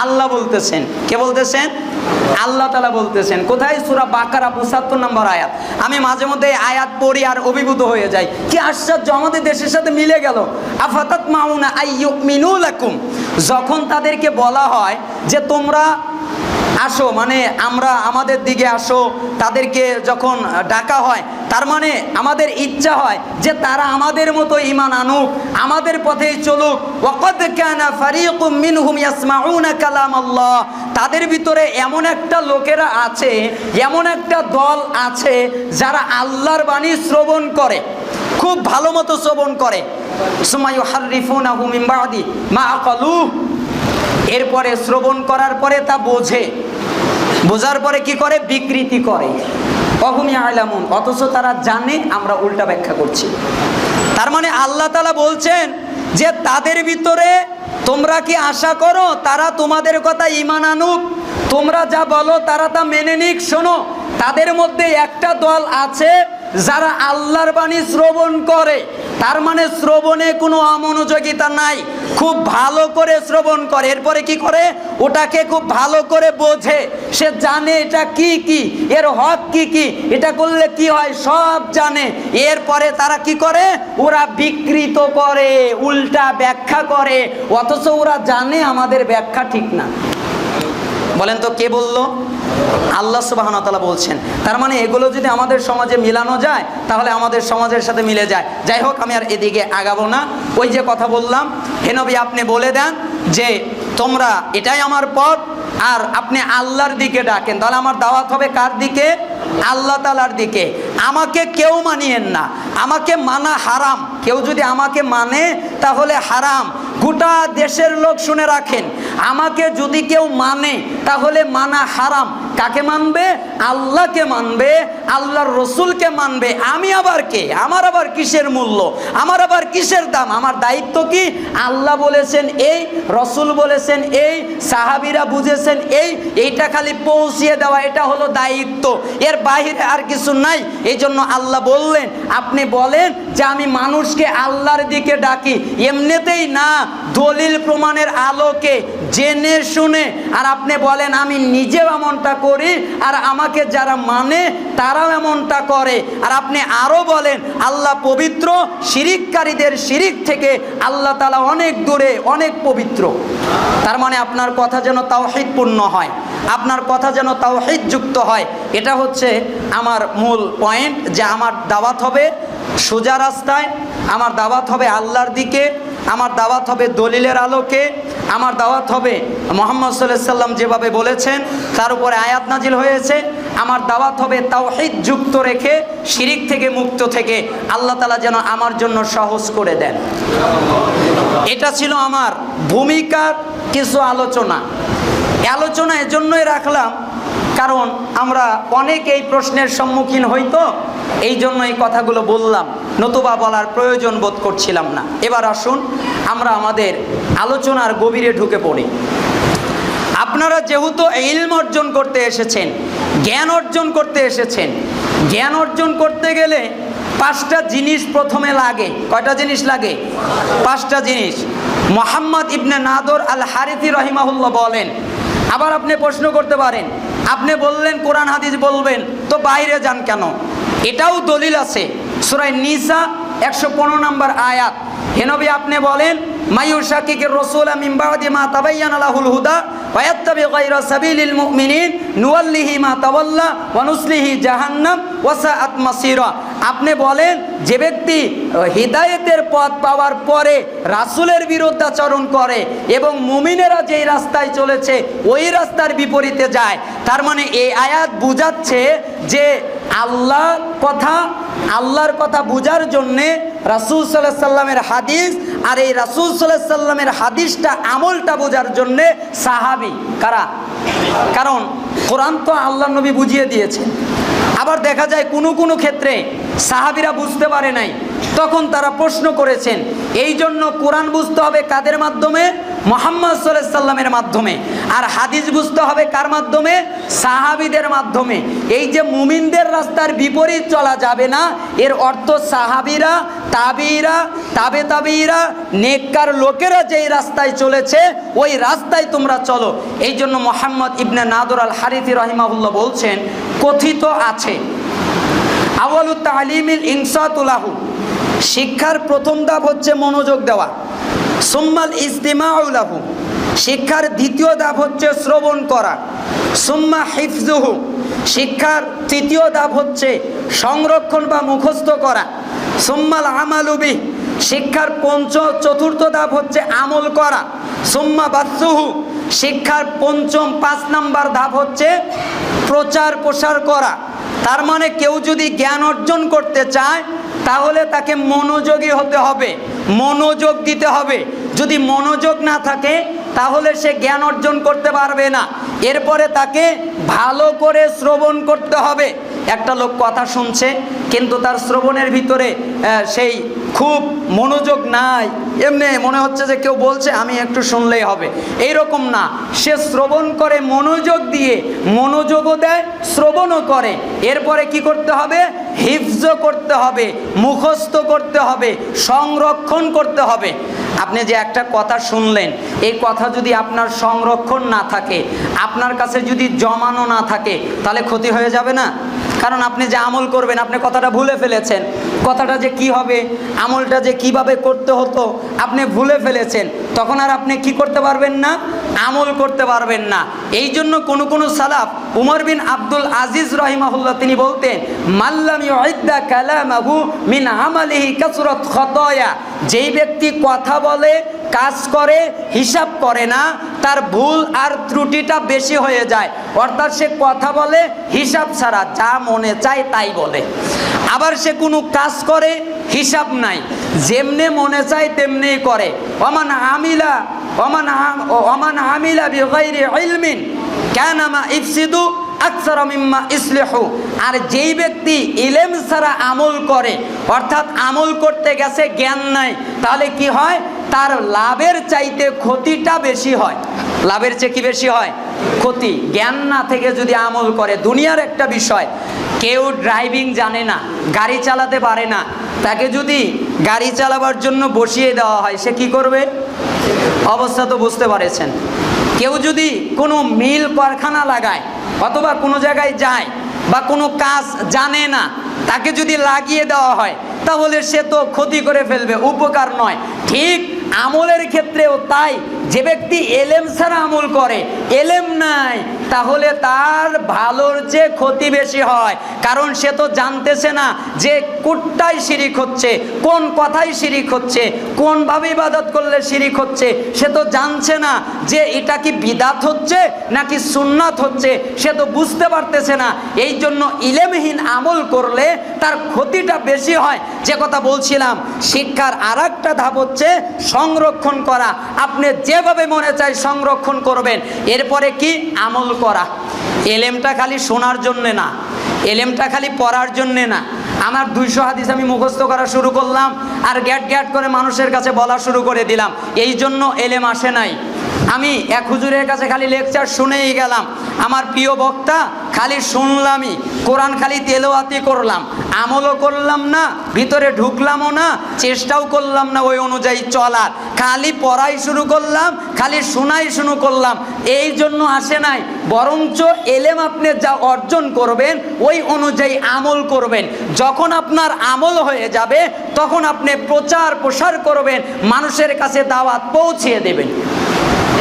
আল্লাহ বলতেছেন। কে বলতেছেন? আল্লাহ তাআলা বলতেছেন। কোথায়? সূরা বাকারা ৭৫ নম্বর আয়াত। আমি মাঝে মধ্যে এই আয়াত পড়ি আর অভিভূত হয়ে যাই। কি আশ্চর্য, আমাদের দেশের সাথে মিলে গেল। আফাতাতমাউনা আইয়ুমিনু লাকুম, যখন তাদেরকে বলা হয় যে তোমরা আসো, মানে আমরা আমাদের দিকে আসো, তাদেরকে যখন ডাকা হয়, তার মানে আমাদের ইচ্ছা হয় যে তারা আমাদের মতো ঈমান আনুক, আমাদের পথেই চলুক। ওয়াকাদ কানা ফারিকুম মিনহুম ইয়াসমাউনা কালামাল্লাহ, তাদের ভিতরে এমন একটা লোকেরা আছে, এমন একটা দল আছে যারা আল্লাহর বাণী শ্রবণ করে, খুব ভালো মতো শ্রবণ করে। সুম্মা ইউহাররিফুনাহু মিন বাদি মা আকালুহু, এরপরে শ্রবণ করার পরে তা বোঝে, বোঝার পরে কি করে? বিকৃতি করে। ওয়াহুম ইয়ালামুন, অথচ তারা জানে আমরা উল্টা ব্যাখ্যা করছি। তার মানে আল্লাহ তাআলা বলছেন যে তাদের ভিতরে তোমরা কি আশা করো তারা তোমাদের কথা ঈমান আনুক, তোমরা যা বলো তারা তা মেনে নিক? শোনো, তাদের মধ্যে একটা দল আছে যারা আল্লাহর বাণী শ্রবণ করে, তার মানে শ্রবণে কোনো অমনোযোগিতা নাই, খুব ভালো করে শ্রবণ করে। এরপরে কি করে? ওটাকে খুব ভালো করে বোঝে, সে জানে এটা কি কি, এর হক কি কি, এটা করলে কি হয় সব জানে। এরপরে তারা কি করে? ওরা বিকৃত করে, উল্টা ব্যাখ্যা করে, অথচ ওরা জানে আমাদের ব্যাখ্যা ঠিক না। বলেন তো কে বললো? আল্লাহ সুবহানাহু ওয়া তাআলা বলছেন। তার মানে এগুলো যদি আমাদের সমাজে মিলানো যায় তাহলে আমাদের সমাজের সাথে মিলে যায়। যাই হোক, আমি আর এদিকে আগাবো না। ওই যে কথা বললাম, হে নবী আপনি বলে দেন যে তোমরা এটাই আমার পথ, আর আপনি আল্লাহর দিকে ডাকেন। তাহলে আমার দাওয়াত হবে কার দিকে? আল্লাহ তাআলার দিকে। আমাকে কেউ মানিয়েন না, আমাকে মানা হারাম। কেউ যদি আমাকে মানে তাহলে হারাম। গোটা দেশের লোক শুনে রাখেন, আমাকে যদি কেউ মানে তাহলে মানা হারাম। কাকে মানবে? আল্লাহকে মানবে, আল্লাহর রসুলকে মানবে। আমি আবার কে? আমার আবার কিসের মূল্য? আমার আবার কিসের দাম? আমার দায়িত্ব কি? আল্লাহ বলেছেন এই, রসুল বলেছেন এই, সাহাবীরা বুঝেছেন এই, এইটা খালি পৌঁছিয়ে দেওয়া, এটা হলো দায়িত্ব, এর বাইরে আর কিছু নাই। এই জন্য আল্লাহ বললেন আপনি বলেন যে আমি মানুষকে আল্লাহর দিকে ডাকি, এমনিতেই না, দলিল প্রমাণের আলোকে জেনে শুনে। আর আপনি বলেন আমি নিজেও এমনটা করি আর আমাকে যারা মানে তারাও এমনটা করে। আর আপনি আরো বলেন আল্লাহ পবিত্র, শিরিককারীদের শিরিক থেকে আল্লাহ তাআলা অনেক দূরে, অনেক পবিত্র। তার মানে আপনার কথা যেন তাওহীদপূর্ণ হয়, আপনার কথা যেন তাওহীদ যুক্ত হয়। এটা হচ্ছে আমার মূল পয়েন্ট, যে আমার দাওয়াত হবে সোজা রাস্তায়, আমার দাওয়াত হবে আল্লাহর দিকে, আমার দাওয়াত হবে দলিলের আলোকে, আমার দাওয়াত হবে মুহাম্মদ সাল্লাল্লাহু আলাইহি সাল্লাম যেভাবে বলেছেন তার উপরে আয়াত নাজিল হয়েছে। আমার দাওয়াত হবে তাওহীদ যুক্ত রেখে, শিরিক থেকে মুক্ত থেকে। আল্লাহ তাআলা যেন আমার জন্য সহজ করে দেন। এটা ছিল আমার ভূমিকার কিছু আলোচনা। আলোচনা এজন্যই রাখলাম কারণ আমরা অনেক এই প্রশ্নের সম্মুখীন হইতো, এই জন্য এই কথাগুলো বললাম, নতুবা বলার প্রয়োজন বোধ করছিলাম না। এবার আসুন আমরা আমাদের আলোচনার গভীরে ঢুকে পড়ি। আপনারা যেহেতু ইলম অর্জন করতে এসেছেন, জ্ঞান অর্জন করতে এসেছেন, জ্ঞান অর্জন করতে গেলে 5টা জিনিস প্রথমে লাগে। কয়টা জিনিস লাগে? 5টা জিনিস। মুহাম্মদ ইবনে নাদর আল হারিথি রাহিমাহুল্লাহ বলেন। আবার আপনি প্রশ্ন করতে পারেন, আপনি বললেন কোরআন হাদিস বলবেন, তো বাইরে যান কেন? এটাও দলিল আছে। সূরা নিসা 115 নম্বর আয়াত। হে নবী আপনি বলেন মাইয়ুশাকিকির রাসূল মিন বাদি মা তাবায়্যানা লাহুল হুদা ওয়া ইয়াত্তাবি গায়রা সাবিলিল মুমিনিন নুওয়াল্লিহি মা তাওয়াল্লা ওয়া নুসলিহি জাহান্নাম ওয়া সাআত মাসীরা। আপনি বলেন যে ব্যক্তি হিদায়াতের পথ পাওয়ার পরে রাসূলের বিরুদ্ধাচরণ করে এবং মুমিনেরা যেই রাস্তায় চলেছে ওই রাস্তার বিপরীতে যায়, তার মানে এই আয়াত বুঝাচ্ছে যে আল্লাহর কথা বুঝার জন্যে রাসূল সাল্লাল্লাহু আলাইহি সাল্লামের হাদিস, আর এই রাসূল সাল্লাল্লাহু আলাইহি সাল্লামের হাদিসটা আমলটা বোঝার জন্যে সাহাবী কারা? কারণ কোরআন তো আল্লাহর নবী বুঝিয়ে দিয়েছে। আবার দেখা যায় কোনো ক্ষেত্রে সাহাবীরা বুঝতে পারে নাই, তখন তারা প্রশ্ন করেছেন। এই জন্য কোরআন বুঝতে হবে কাদের মাধ্যমে? মুহাম্মদ সাল্লাল্লাহু আলাইহি সাল্লামের মাধ্যমে। আর হাদিস বুঝতে হবে কার মাধ্যমে? সাহাবীদের মাধ্যমে। এই যে মুমিনদের রাস্তার বিপরীত চলা যাবে না, এর অর্থ সাহাবীরা, তাবিঈরা, তাবে তাবিঈরা, নেককার লোকেরা যেই রাস্তায় চলেছে ওই রাস্তায় তোমরা চলো। এই জন্য মুহাম্মদ ইবনে নাদর আল হারিথি রাহিমাহুল্লাহ বলছেন, কথিত আছে আওয়ালুত তালিমিল ইনসাতু লাহু, শিক্ষার প্রথম ধাপ হচ্ছে মনোযোগ দেওয়া। সুম্মাল ইস্তিমাউ লাহু, শিক্ষার দ্বিতীয় ধাপ হচ্ছে শ্রবণ করা। সুম্মা হিফজুহু, শিক্ষার তৃতীয় ধাপ হচ্ছে সংরক্ষণ বা মুখস্থ করা। সুম্মাল আমালু বিহ, শিক্ষার চতুর্থ ধাপ হচ্ছে আমল করা। সুম্মা বাসুহু, শিক্ষার পঞ্চম 5 নাম্বার ধাপ হচ্ছে প্রচার প্রসার করা। তার মানে কেউ যদি জ্ঞান অর্জন করতে চায় তাহলে তাকে মনোযোগী হতে হবে, মনোযোগ দিতে হবে। যদি মনোযোগ না থাকে তাহলে সে জ্ঞান অর্জন করতে পারবে না। এরপরে তাকে ভালো করে শ্রবণ করতে হবে। একটা লোক কথা শুনছে কিন্তু তার শ্রবণের ভিতরে সেই খুব মনোযোগ নাই, এমনি মনে হচ্ছে যে কেউ বলছে আমি একটু শুনলেই হবে, এইরকম না। সে শ্রবণ করে মনোযোগ দিয়ে, মনোযোগও দেয়, শ্রবণও করে। এরপরে কি করতে হবে? হিফজ করতে হবে, মুখস্থ করতে হবে, সংরক্ষণ করতে হবে। আপনি যে একটা কথা শুনলেন, এই কথা যদি আপনার সংরক্ষণ না থাকে, আপনার কাছে যদি জমানো না থাকে, তাহলে ক্ষতি হয়ে যাবে না? কারণ আপনি যে আমল করবেন, আপনি কথাটা ভুলে ফেলেছেন, কথাটা যে কি হবে, আমলটা যে কিভাবে করতে হতো আপনি ভুলে ফেলেছেন, তখন আর আপনি কি করতে পারবেন না? আমল করতে পারবেন না। এই জন্য কোনো সালাফ, উমর বিন আব্দুল আজিজ রাহিমাহুল্লাহ তিনি বলতেন, মাল্লাম ইউইদ্দা কালামাহু মিন আমালিহি কাসরাত খাতায়া, যেই ব্যক্তি কথা বলে কাজ করে হিসাব করে না, তার ভুল আর ত্রুটিটা বেশি হয়ে যায়। অর্থাৎ সে কথা বলে হিসাব ছাড়া, যা মনে চায় তাই বলে। আবার সে কোনো কাজ করে হিসাব নাই, যেমনে মনে চায় তেমনিই করে। ওমান আমিলা বিগাইরি ইলমিন কানামা ইফসিদু আকসারা মিম্মা ইসলিহু, আর যেই ব্যক্তি ইলম ছাড়া আমল করে, অর্থাৎ আমল করতে গেছে জ্ঞান নাই, তাহলে কি হয়? তার লাভের চাইতে ক্ষতিটা বেশি হয়। লাভের চেয়ে কি বেশি হয়? ক্ষতি। জ্ঞান না থেকে যদি আমল করে, দুনিয়ার একটা বিষয়, কেউ ড্রাইভিং জানে না, গাড়ি চালাতে পারে না, তাকে যদি গাড়ি চালাবার জন্য বসিয়ে দেওয়া হয়, সে কি করবে? অবস্থা তো বুঝতে পারেছেন। কেউ যদি কোনো মিল কারখানা লাগায় অথবা কোনো জায়গায় যায় বা কোনো কাজ জানে না, তাকে যদি লাগিয়ে দেওয়া হয় তাহলে সে তো ক্ষতি করে ফেলবে, উপকার নয়। ঠিক আমলের ক্ষেত্রেও তাই। যে ব্যক্তি এলেম ছাড়া আমল করে, এলেম নাই, তাহলে তার ভালোর চেয়ে ক্ষতি বেশি হয়। কারণ সে তো জানতেছে না যে কোনটাই শিরিক হচ্ছে, কোন কথাই শিরিক হচ্ছে, কোনভাবে ইবাদত করলে শিরিক হচ্ছে। সে তো জানছে না যে এটা কি বিদাত হচ্ছে নাকি সুন্নাত হচ্ছে, সে তো বুঝতে পারতেছে না। এই জন্য ইলেমহীন আমল করলে তার ক্ষতিটা বেশি হয়। যে কথা বলছিলাম, শিক্ষার আরেকটা ধাপ হচ্ছে সংরক্ষণ করা। আপনি যেভাবে মনে চায় সংরক্ষণ করবেন। এরপরে কি? আমল করা। এলেমটা খালি শোনার জন্যে না, এলেমটা খালি পড়ার জন্যে না। আমার 200 হাদিস আমি মুখস্থ করা শুরু করলাম আর গ্যাট গ্যাট করে মানুষের কাছে বলা শুরু করে দিলাম, এই জন্য এলেম আসে নাই। আমি এক হুজুরের কাছে খালি লেকচার শুনেই গেলাম, আমার প্রিয় বক্তা খালি শুনলামই, কোরআন খালি তেলাওয়াতি করলাম, আমলও করলাম না, ভিতরে ঢুকলামও না, চেষ্টাও করলাম না ওই অনুযায়ী চলার, খালি পড়াই শুরু করলাম, খালি শোনাই শুরু করলাম। এই জন্য আসে নাই। বরঞ্চ এলেম আপনি যা অর্জন করবেন ওই অনুযায়ী আমল করবেন। যখন আপনার আমল হয়ে যাবে তখন আপনি প্রচার প্রসার করবেন, মানুষের কাছে দাওয়াত পৌঁছিয়ে দেবেন।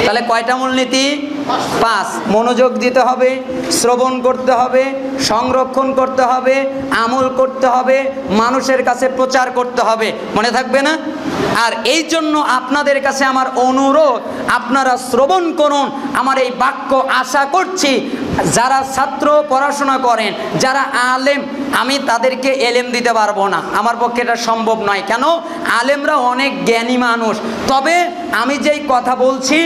তাহলে কয়টা মূলনীতি? 5। মনোযোগ দিতে হবে, শ্রবণ করতে হবে, সংরক্ষণ করতে হবে, আমল করতে হবে, মানুষের কাছে প্রচার করতে হবে। মনে থাকবে না? আর এই জন্য আপনাদের কাছে আমার অনুরোধ, আপনারা শ্রবণ করুন আমার এই বাক্য। আশা করছি যারা ছাত্র পড়াশোনা করেন, যারা আলেম, আমি তাদেরকে এলেম দিতে পারবো না, আমার পক্ষে এটা সম্ভব নয়। কেন? আলেমরা অনেক জ্ঞানী মানুষ, তবে আমি যেই কথা বলছি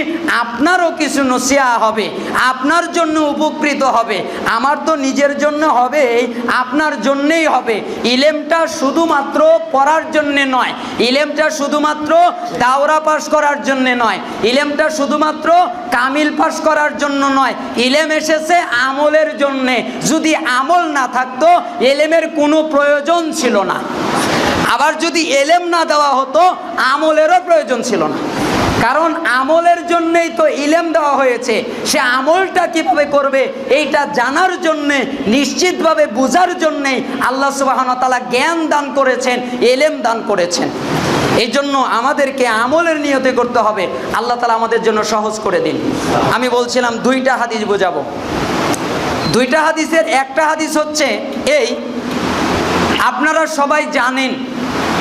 আপনারও কিছু নসিহা হবে, আপনার জন্য উপকৃত হবে। আমার তো নিজের জন্য হবে, আপনার জন্যেই হবে। ইলেমটা শুধুমাত্র পড়ার জন্যে নয়, ইলেমটা শুধুমাত্র দাওরা পাস করার জন্যে নয়, ইলেমটা শুধুমাত্র কামিল পাস করার জন্য নয়, ইলেম এসেছে আমলের জন্যে। যদি আমল না থাকতো ইলেমের কোনো প্রয়োজন ছিল না। আবার যদি এলেম না দেওয়া হতো আমলেরও প্রয়োজন ছিল না। কারণ আমলের জন্যেই তো ইলেম দেওয়া হয়েছে। সে আমলটা কিভাবে করবে এইটা জানার জন্যে, নিশ্চিতভাবে বোঝার জন্যেই আল্লাহ সুবহানাহু ওয়া তাআলা জ্ঞান দান করেছেন, ইলেম দান করেছেন। এই জন্য আমাদেরকে আমলের নিয়তে করতে হবে। আল্লাহ তাআলা আমাদের জন্য সহজ করে দিন। আমি বলছিলাম দুইটা হাদিস বোঝাবো। দুইটা হাদিসের একটা হাদিস হচ্ছে এই, আপনারা সবাই জানেন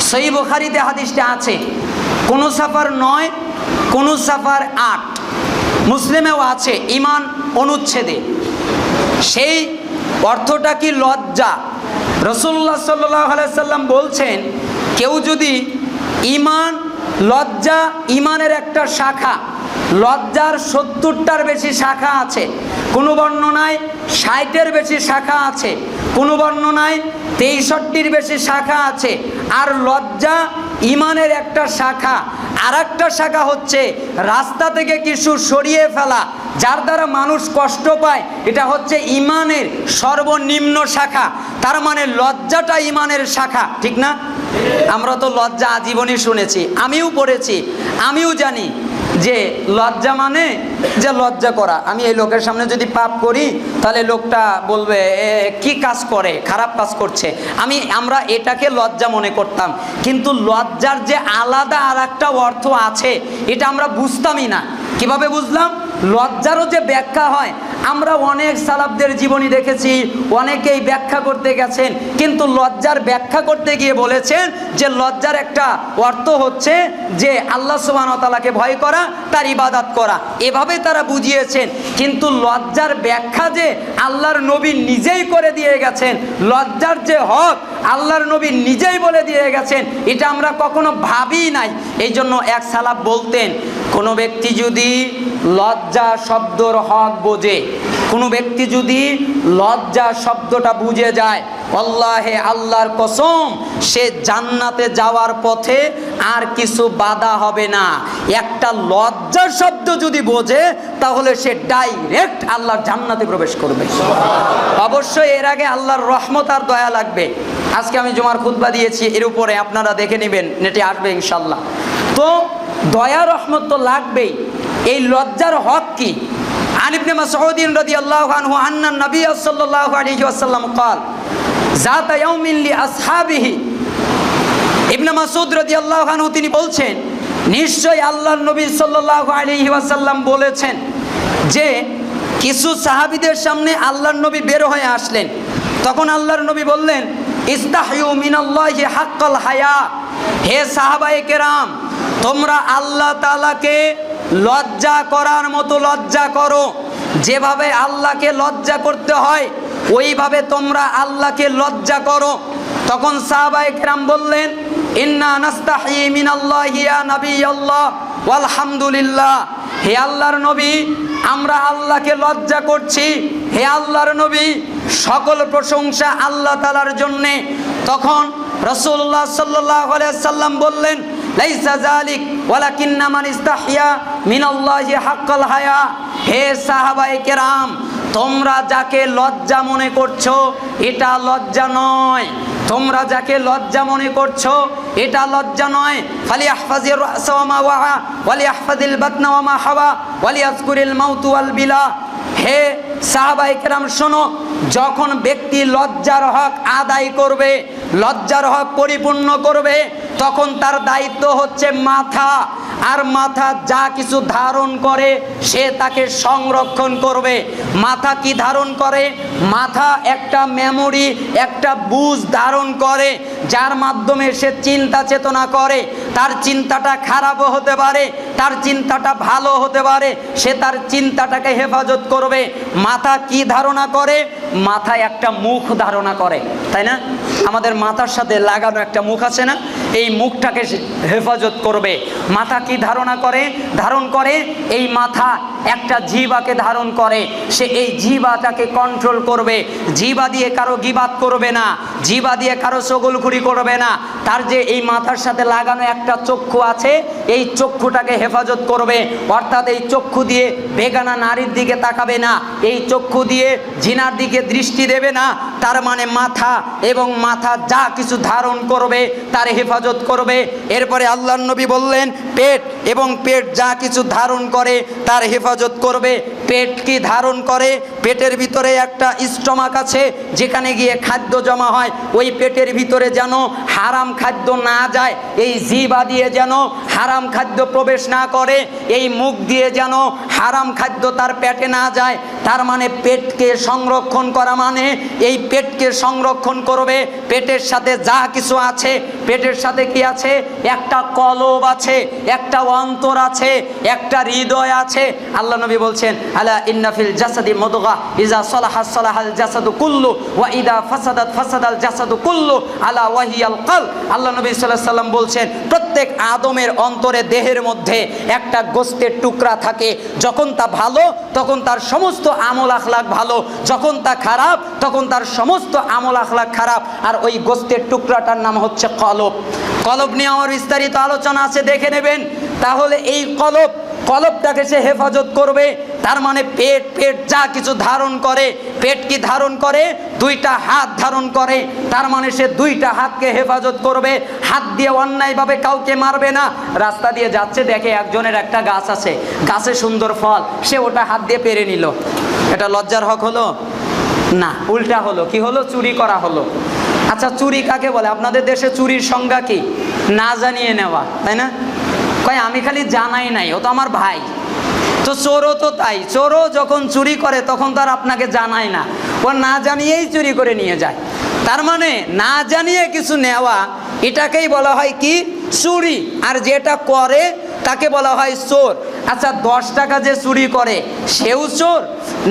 সহিহ বুখারীতে হাদিসটা আছে, কোন সাফার 9, কোন সাফার 8, মুসলিমেও আছে ঈমান অনুচ্ছেদে। সেই অর্থটা কি লজ্জা। রাসূলুল্লাহ সাল্লাল্লাহু আলাইহি সাল্লাম বলছেন, কেউ যদি ঈমান, লজ্জা ঈমানের একটা শাখা, লজ্জার 70টার বেশি শাখা আছে, কোনো বর্ণনায় 60-এর বেশি শাখা আছে, কোনো বর্ণনায় 63-র বেশি শাখা আছে। আর লজ্জা ঈমানের একটা শাখা। আর একটা শাখা হচ্ছে রাস্তা থেকে কিছু সরিয়ে ফেলা, যার দ্বারা মানুষ কষ্ট পায়, এটা হচ্ছে ঈমানের সর্বনিম্ন শাখা। তার মানে লজ্জাটা ঈমানের শাখা, ঠিক না? আমরা তো লজ্জা আজীবনই শুনেছি, আমিও পড়েছি, আমিও জানি যে লজ্জা মানে যে লজ্জা করা। আমি এই লোকের সামনে যদি পাপ করি তাহলে লোকটা বলবে কি কাজ করে, খারাপ কাজ করছে। আমরা এটাকে লজ্জা মনে করতাম, কিন্তু লজ্জার যে আলাদা আর একটা অর্থ আছে এটা আমরা বুঝতামই না। কিভাবে বুঝলাম? লজ্জারও যে ব্যাখ্যা হয়, আমরা অনেক সালাফদের জীবনী দেখেছি, অনেকেই ব্যাখ্যা করতে গেছেন, কিন্তু লজ্জার ব্যাখ্যা করতে গিয়ে বলেছেন যে লজ্জার একটা অর্থ হচ্ছে যে আল্লাহ সুবহানাহু ওয়া তাআলাকে ভয় করা, তার ইবাদত করা, এভাবে তারা বুঝিয়েছেন। কিন্তু লজ্জার ব্যাখ্যা যে আল্লাহর নবী নিজেই করে দিয়ে গেছেন, লজ্জার যে হক আল্লাহর নবী নিজেই বলে দিয়ে গেছেন, এটা আমরা কখনো ভাবি নাই। এই জন্য এক সালাফ বলতেন, কোনো ব্যক্তি যদি লজ্জা শব্দর হক বোঝে, কোনো ব্যক্তি যদি লজ্জা শব্দটা বুঝে যায়, আল্লাহে আল্লাহর কসম, সে জান্নাতে যাওয়ার পথে আর কিছু বাধা হবে না। একটা লজ্জা শব্দ যদি বোঝে তাহলে সে ডাইরেক্ট আল্লাহর জান্নাতে প্রবেশ করবে। অবশ্যই এর আগে আল্লাহর রহমত আর দয়া লাগবে। আজকে আমি জুমার খুতবা দিয়েছি, এর উপরে আপনারা দেখে নেবেন, নেটে আসবে ইনশাল্লাহ। তো দয়া রহমত তো লাগবেই। এই লজ্জার হক কি? আন ইবনে মাসউদ রাদিয়াল্লাহু আনহু আন্না নবী সাল্লাল্লাহু আলাইহি ওয়াসাল্লাম قال ذات يوم لأصحابه। ইবনে মাসউদ রাদিয়াল্লাহু আনহু তিনি বলছেন, নিশ্চয় আল্লাহর নবী সাল্লাল্লাহু আলাইহি ওয়াসাল্লাম বলেছেন যে কিছু সাহাবীদের সামনে আল্লাহর নবী বের হয়ে আসলেন। তখন আল্লাহর নবী বললেন, ইস্তাহয়ু মিনাল্লাহি হাক্কাল হায়া। হে সাহাবায়ে কেরাম, তোমরা আল্লাহ তাআলাকে লজ্জা করার মতো লজ্জা করো। যেভাবে আল্লাহকে লজ্জা করতে হয় ওইভাবে তোমরা আল্লাহকে লজ্জা করো। তখন সাহাবায়ে কেরাম বললেন, ইন্না নাস্তাহি মিনাল্লাহি ইয়া নাবিয়াল্লাহ ওয়ালহামদুলিল্লাহ। হে আল্লাহর নবী, আমরা আল্লাহকে লজ্জা করছি। হে আল্লাহর নবী, সকল প্রশংসা আল্লাহ তাআলার জন্যে। তখন রাসূলুল্লাহ সাল্লাল্লাহু আলাইহি সাল্লাম বললেন, লাইসা যালিক ওয়ালাকিন্না মান ইস্তাহইয়া মিনাল্লাহি হাক্কাল হায়া। হে সাহাবায়ে কেরাম, তোমরা যাকে লজ্জা মনে করছো এটা লজ্জা নয়। তোমরা যাকে লজ্জা মনে করছো এটা লজ্জা নয়। ফালিয়াহফাজির রাসা ওয়া মা ওয়া ওয়ালিয়াহফাজিল বাতনা ওয়া মা হাওয়া ওয়ালিয়াযকুরিল মাউত ওয়াল বিলা। হে সাহাবায়ে কেরাম, শোনো, যখন ব্যক্তি লজ্জার হক আদায় করবে, লজ্জার হক পরিপূর্ণ করবে, তখন তার দায়িত্ব হচ্ছে মাথা। আর মাথা যা কিছু ধারণ করে সে তাকে সংরক্ষণ করবে। মাথা কি ধারণ করে? মাথা একটা মেমোরি, একটা বুঝ ধারণ করে, যার মাধ্যমে সে চিন্তা চেতনা করে। তার চিন্তাটা খারাপও হতে পারে, তার চিন্তাটা ভালো হতে পারে, সে তার চিন্তাটাকে হেফাজত করবে। মাথা কি ধারণা করে? মাথায় একটা মুখ ধারণা করে, তাই না? আমাদের মাথার সাথে লাগানো একটা মুখ আছে না? এই মুখটাকে হেফাজত করবে। মাথা কি ধারণ করে এই মাথা একটা জিহ্বাকে ধারণ করে। সে এই জিহ্বাটাকে কন্ট্রোল করবে। জিহ্বা দিয়ে কারো গীবাত করবে না, জিহ্বা দিয়ে কারো চগলখুরি করবে না। তার যে এই মাথার সাথে লাগানো একটা চক্ষু আছে, এই চক্ষুটাকে হেফাজত করবে। অর্থাৎ এই চক্ষু দিয়ে বেগানা নারীর দিকে তাকাবে না, এই চক্ষু দিয়ে জিনার দিকে দৃষ্টি দেবে না। তার মানে মাথা এবং মাথা যা কিছু ধারণ করবে তার হেফাজত করবে। এরপরে আল্লাহর নবী বললেন পেট, এবং পেট যা কিছু ধারণ করে তার হেফাজত করবে। পেট কি ধারণ করে? পেটের ভিতরে একটা স্টমাক আছে, যেখানে গিয়ে খাদ্য জমা হয়। ওই পেটের ভিতরে যেন হারাম খাদ্য না যায়, এই জিহ্বা দিয়ে যেন হারাম খাদ্য প্রবেশ না করে, এই মুখ দিয়ে যেন হারাম খাদ্য তার পেটে না যায়। তার মানে পেটকে সংরক্ষণ করা মানে এই পেটকে সংরক্ষণ করবে। পেটের সাথে যা কিছু আছে, পেটের সাথে কি আছে? একটা কলব আছে, একটা অন্তর আছে, একটা হৃদয় আছে। আল্লাহ নবী বলছেন আলা ইন্না ফিল জাসাদি মুদগা ইজা সালাহা সালাহাল জাসাদু কুল্লু ওয়া ইদা ফাসাদাত ফাসাদাল জাসাদু কুল্লু আলা ওয়াহিয়াল কলব। আল্লাহ নবী সাল্লাল্লাহু আলাইহি ওয়াসাল্লাম বলছেন প্রত্যেক আদমের অন্তরে, দেহের মধ্যে একটা গোস্তের টুকরা থাকে। যখন তা ভালো তখন তার সমস্ত আমল আখলাক ভালো, যখন তা খারাপ তখন তার সমস্ত আমল আখলাক খারাপ। আর ওই গোস্তের টুকরাটার নাম হচ্ছে কলব। কলব নিয়ে আমার বিস্তারিত আলোচনা আছে, দেখে নেবেন। তাহলে এই কলবটাকে সে হেফাজত করবে। তার মানে পেট যা কিছু ধারণ করে, পেট কি ধারণ করে? দুইটা হাত ধারণ করে। তার মানে সে দুইটা হাতকে হেফাজত করবে। হাত দিয়ে অন্যায়ভাবে কাউকে মারবে না। রাস্তা দিয়ে যাচ্ছে, দেখে একজনের একটা গাছ আছে, গাছে সুন্দর ফল, সে ওটা হাত দিয়ে পেরে নিল। এটা লজ্জার হক হলো না, উল্টা হলো। কি হলো? চুরি করা হলো। আচ্ছা, চুরি কাকে বলে? আপনাদের দেশে চুরির সংজ্ঞা কি? না জানিয়ে নেওয়া, তাই না? কয় আমি খালি জানাই নাই, ও তো আমার ভাই। তো চোরও তো তাই, চোরও যখন চুরি করে তখন তার আপনাকে জানায় না, ও না জানিয়েই চুরি করে নিয়ে যায়। তার মানে না জানিয়ে কিছু নেওয়া, এটাকেই বলা হয় কি? চুরি। আর যেটা করে তাকে বলা হয় চোর। আচ্ছা, 10 টাকা যে চুরি করে সেও চোর,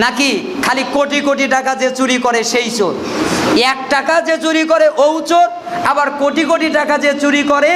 নাকি খালি কোটি কোটি টাকা যে চুরি করে সেই চোর? 1 টাকা যে চুরি করে ও চোর, আবার কোটি কোটি টাকা যে চুরি করে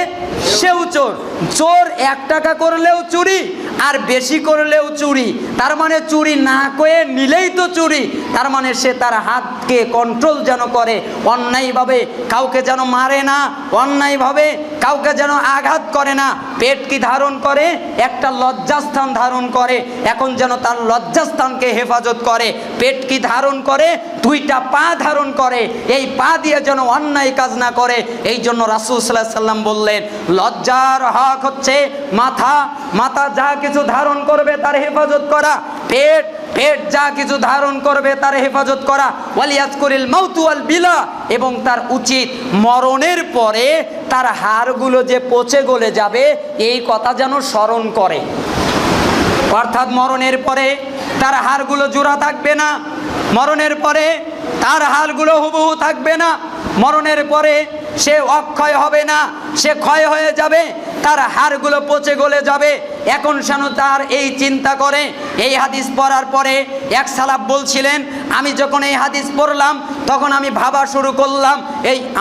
সেও চোর। চোর 1 টাকা করলেও চুরি, আর বেশি করলেও চুরি। তার মানে চুরি না করে নিলেই তো চুরি। তার মানে সে তার হাতকে কন্ট্রোল যেন করে, অন্যায়ভাবে কাউকে যেন মারে না, অন্যায়ভাবে কাউকে যেন আঘাত করে না। পেট কি ধারণ করে? একটা লজ্জাস্থান ধারণ করে। এখন যেন তার লজ্জাস্থানকে হেফাজত করে। পেট কি ধারণ করে? 2টা পা ধারণ করে। এই পা দিয়ে যেন অন্যায় কাজ না করে। এই জন্য রাসূল সাল্লাল্লাহু আলাইহি ওয়াসাল্লাম বললেন লজ্জার হক হচ্ছে মাথা যা কিছু ধারণ করবে তার হেফাজত করা। পেট যা কিছু ধারণ করবে তার হেফাজত করা। ওয়ালিয়াজকুরিল মাউতু ওয়াল বিলা, এবং তার উচিত মরণের পরে তার হাড়গুলো যে পচে গলে যাবে এই কথা যেন স্মরণ করে। অর্থাৎ মরণের পরে তার হাড়গুলো জোড়া থাকবে না, মরণের পরে তার হাড়গুলো হুবহু থাকবে না, মরণের পরে সে অক্ষয় হবে না, সে ক্ষয় হয়ে যাবে, তার হাড়গুলো পচে গলে যাবে। এখন যেন তার এই চিন্তা করে। এই হাদিস পড়ার পরে এক সালাফ বলছিলেন, আমি যখন এই হাদিস পড়লাম তখন আমি ভাবা শুরু করলাম,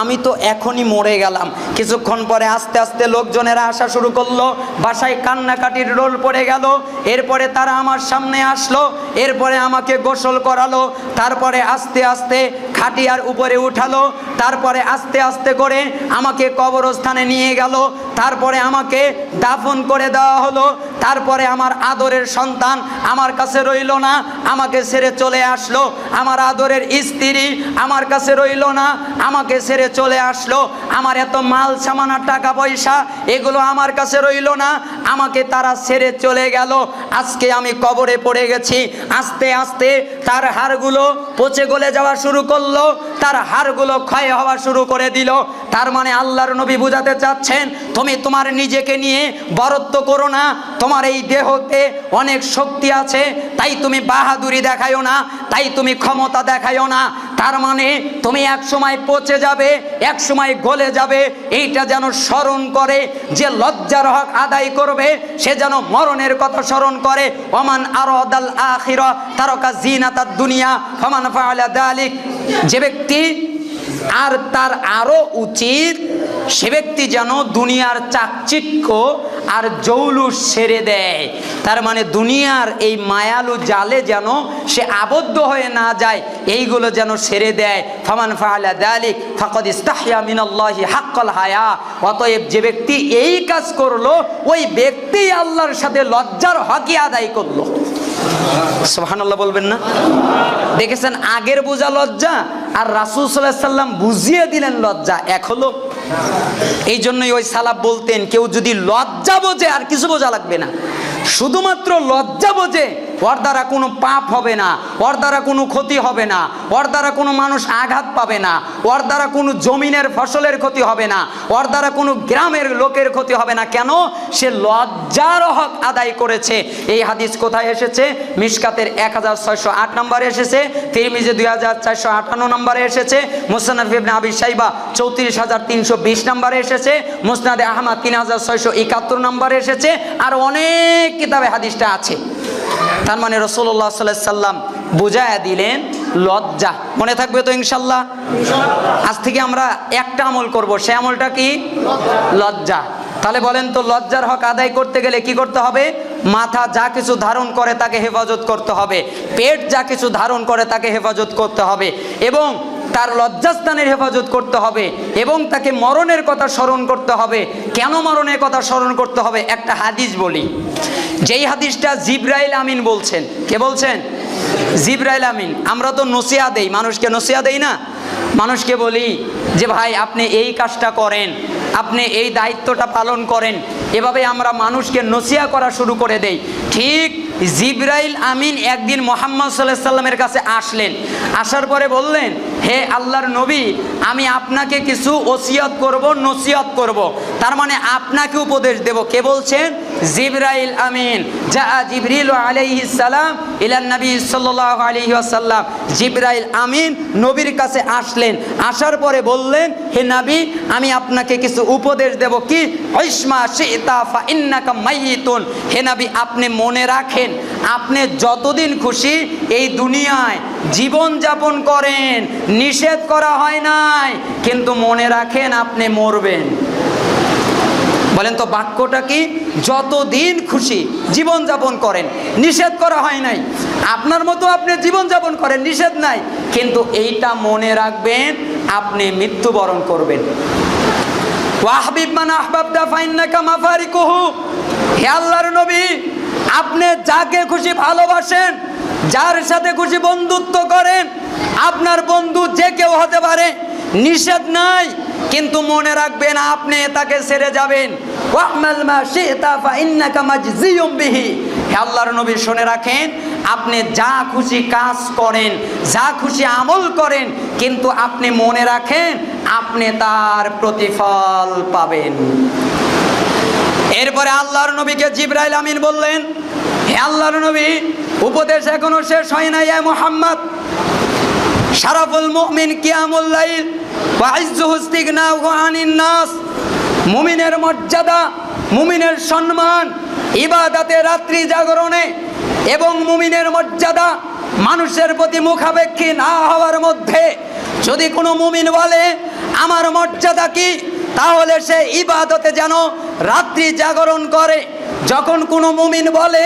আমি তো এখনই মরে গেলাম। কিছুক্ষণ পরে আস্তে আস্তে লোকজনেরা আসা শুরু করলো, বাসায় কান্নাকাটির রোল পড়ে গেল। এরপরে তারা আমার সামনে আসলো, এরপরে আমাকে গোসল করালো, তারপরে আস্তে আস্তে খাটিয়ার উপরে উঠালো, তারপরে আস্তে আস্তে করে আমাকে কবরস্থানে নিয়ে গেল, তারপরে আমাকে দাফন করে দেওয়া হলো। তারপরে আমার আদরের সন্তান আমার কাছে রইল না, আমাকে ছেড়ে চলে আসলো। আমার আদরের স্ত্রী আমার কাছে রইল না, আমাকে ছেড়ে চলে আসলো। আমার এত মাল সামানা টাকা পয়সা এগুলো আমার কাছে রইল না, আমাকে তারা ছেড়ে চলে গেল। আজকে আমি কবরে পড়ে গেছি। আস্তে আস্তে তার হাড়গুলো পচে গলে যাওয়া শুরু করলো, তার হাড়গুলো ক্ষয় হওয়া শুরু করে দিল। তার মানে আল্লাহর নবী বুঝাতে চাচ্ছেন, তুমি তোমার নিজেকে নিয়ে বরত্ব করো না। তোমার এই দেহতে অনেক শক্তি আছে, তাই তুমি বাহাদুরি দেখায়ও না, তাই তুমি ক্ষমতা দেখায়ও না। তার মানে তুমি এক সময় পচে যাবে, এক সময় গলে যাবে। এইটা যেন স্মরণ করে। যে লজ্জার হক আদায় করবে সে যেন মরণের কথা স্মরণ করে। ওমান আরাদাল আখিরা তারাকা জিনাতাদ দুনিয়া ফামান ফাআলা যালিক। যে ব্যক্তি আর তার আরো উচিত সে ব্যক্তি যেন দুনিয়ার চাকচিক্য আর জৌলুস ছেড়ে দেয়। তার মানে দুনিয়ার এই মায়ালু জালে যেন সে আবদ্ধ হয়ে না যায়, এইগুলো যেন ছেড়ে দেয়। ফামান ফাআলা যালিক ফাকাদ ইস্তাহয়া মিনাল্লাহি হাক্কাল হায়া। অতএব যে ব্যক্তি এই কাজ করলো, ওই ব্যক্তি আল্লাহর সাথে লজ্জার হকই আদায় করলো। সুবহানাল্লাহ বলবেন না? দেখেছেন, আগের বোঝা লজ্জা আর রাসূল সাল্লাল্লাহু আলাইহি সাল্লাম বুঝিয়ে দিলেন লজ্জা এক হলো। এই জন্যই ওই সালাফ বলতেন, কেউ যদি লজ্জা বোঝে আর কিছু বোঝা লাগবে না, শুধুমাত্র লজ্জা বোঝে, ওর দ্বারা কোনো পাপ হবে না, ওর দ্বারা কোনো ক্ষতি হবে না, ওর দ্বারা কোনো মানুষ আঘাত পাবে না, ওর দ্বারা কোনো জমিনের ফসলের ক্ষতি হবে না, ওর দ্বারা কোনো গ্রামের লোকের ক্ষতি হবে না। কেন? সে লজ্জার হক আদায় করেছে। এই হাদিস কোথায় এসেছে? মিশকাতের 1608 নম্বরে এসেছে, তিরমিজি 2458 নম্বরে এসেছে, মুসনাদ ইবনে আবি শাইবা 34320 নম্বরে এসেছে, মুসনাদে আহমদ 3671 নম্বরে এসেছে, আর অনেক কিতাবে হাদিসটা আছে। তার মানে রাসূলুল্লাহ সাল্লাল্লাহু আলাইহি সাল্লাম বুঝায়া দিলেন লজ্জা। মনে থাকবে তো ইনশাআল্লাহ? আজ থেকে আমরা একটা আমল করব, সে আমলটা কি? লজ্জা। তাহলে বলেন তো, লজ্জার হক আদায় করতে গেলে কি করতে হবে? মাথা যা কিছু ধারণ করে তাকে হেফাজত করতে হবে, পেট যা কিছু ধারণ করে তাকে হেফাজত করতে হবে, এবং তার লজ্জাস্থানের হেফাজত করতে হবে, এবং তাকে মরণের কথা স্মরণ করতে হবে। কেন মরণের কথা স্মরণ করতে হবে? একটা হাদিস বলি, যেই হাদিসটা জিবরাইল আমিন বলছেন। কে বলছেন? জিবরাইল আমিন। আমরা তো নসিহা দেই, মানুষকে নসিহা দেই না? মানুষকে বলি যে ভাই আপনি এই কাজটা করেন, আপনি এই দায়িত্বটা পালন করেন, এভাবে আমরা মানুষকে নসিহা করা শুরু করে দেই। ঠিক জিবরাইল আমিন একদিন মুহাম্মদ সাল্লাল্লাহু আলাইহি সাল্লামের কাছে আসলেন, আসার পরে বললেন, হে আল্লাহর নবী, আমি আপনাকে কিছু ওসিয়ত করব, নসিহত করব, তার মানে আপনাকে উপদেশ দেব। কে বলছেন? জিবরাইল আমিন। যা জিবরিল আলাইহিস সালাম ইলা নবী সাল্লাল্লাহু আলাইহি ওয়াসাল্লাম। জিবরাইল আমিন নবীর কাছে আসলেন, আসার পরে বললেন, হে নবী, আমি আপনাকে কিছু উপদেশ দেব। কি? ইসমা শিতা ফা ইন্নাকা মাইয়িতুন। হে নবী, আপনি মনে রাখেন, আপনি যতদিন খুশি এই দুনিয়ায় জীবন যাপন করেন, নিষেধ করা হয় নাই, কিন্তু মনে রাখেন আপনি মরবেন। বলেন তো বাক্যটা কি? যতদিন খুশি জীবন যাপন করেন, নিষেধ করা হয় নাই, আপনার মতো আপনি জীবন যাপন করেন, নিষেধ নাই, কিন্তু এইটা মনে রাখবেন আপনি মৃত্যুবরণ করবেন। ওয়াহবিব মান আহবাবতা ফাইন্নাকা মাফারিকুহু। হে আল্লাহর নবী, আপনি যাকে খুশি ভালোবাসেন, যার সাথে খুশি বন্ধুত্ব করেন, আপনার বন্ধু যে কেউ হতে পারে, নিষেধ নাই, কিন্তু মনে রাখবেন আপনি তাকে ছেড়ে যাবেন। ওয়া'মাল মা শি'তা ফা ইন্নাকা মাজজিয়ুম বিহি। হে আল্লাহর নবী, শুনে রাখেন, আপনি যা খুশি কাজ করেন, যা খুশি আমল করেন, কিন্তু আপনি মনে রাখেন আপনি তার প্রতিফল পাবেন। এরপরে আল্লাহর নবীকে জিবরাইল আমিন বললেন, হে আল্লাহর নবী, উপদেশ এখনো শেষ হয় নাই। ইয়া মুহাম্মদ, শারাফুল মুমিন কিয়ামুল লাইল ওয়া ইজ্জুহু ইস্তিগনাহু আনিন নাস। মুমিনের মর্যাদা, মুমিনের সম্মান ইবাদতে, রাত্রি জাগরণে, এবং মুমিনের মর্যাদা মানুষের প্রতি মুখাপেক্ষী না হওয়ার মধ্যে। যদি কোনো মুমিন বলে আমার মর্যাদা কি, তাহলে সে ইবাদতে যেন রাত্রি জাগরণ করে। যখন কোনো মুমিন বলে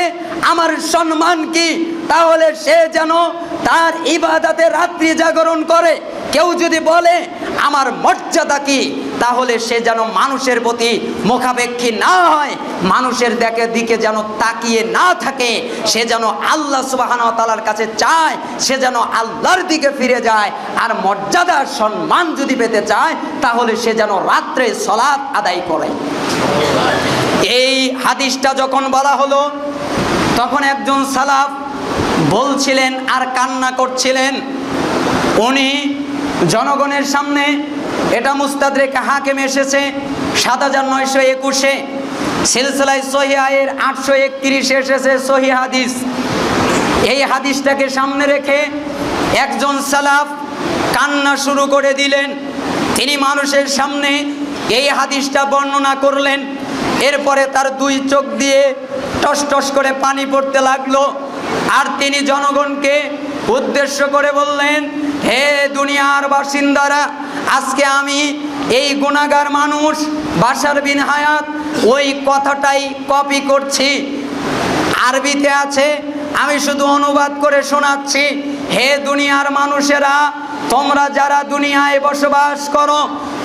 আমার সম্মান কি, তাহলে সে যেন তার ইবাদতে রাত্রি জাগরণ করে। কেউ যদি বলে আমার মর্যাদা কি, তাহলে সে যেন মানুষের প্রতি মুখাপেক্ষী না হয়, মানুষের দিকে যেন তাকিয়ে না থাকে, সে যেন আল্লাহ সুবহানাহু ওয়া তাআলার কাছে চায়, সে যেন আল্লাহর দিকে ফিরে যায়। আর মর্যাদা সম্মান যদি পেতে চায়, তাহলে সে যেন রাত্রে সালাত আদায় করে। এই হাদিসটা যখন বলা হলো, তখন একজন সালাফ বলছিলেন আর কান্না করছিলেন। উনি জনগণের সামনে, এটা মুস্তাদরেক হাকিম এসেছে 7921-এ, সিলসিলায়ে সহিহায়ের 831 এসেছে সহিহ হাদিস। এই হাদিসটাকে সামনে রেখে একজন সালাফ কান্না শুরু করে দিলেন। তিনি মানুষের সামনে এই হাদিসটা বর্ণনা করলেন। এরপরে তার দুই চোখ দিয়ে টস টস করে পানি পড়তে লাগলো, আর তিনি জনগণকে উদ্দেশ্য করে বললেন, হে দুনিয়ার বাসিন্দারা, আজকে আমি এই গুনাহগার মানুষ বাশার বিন হায়াত ওই কথাটাই কপি করছি, আরবিতে আছে, আমি শুধু অনুবাদ করে শোনাচ্ছি। হে দুনিয়ার মানুষেরা, তোমরা যারা দুনিয়ায় বসবাস করো,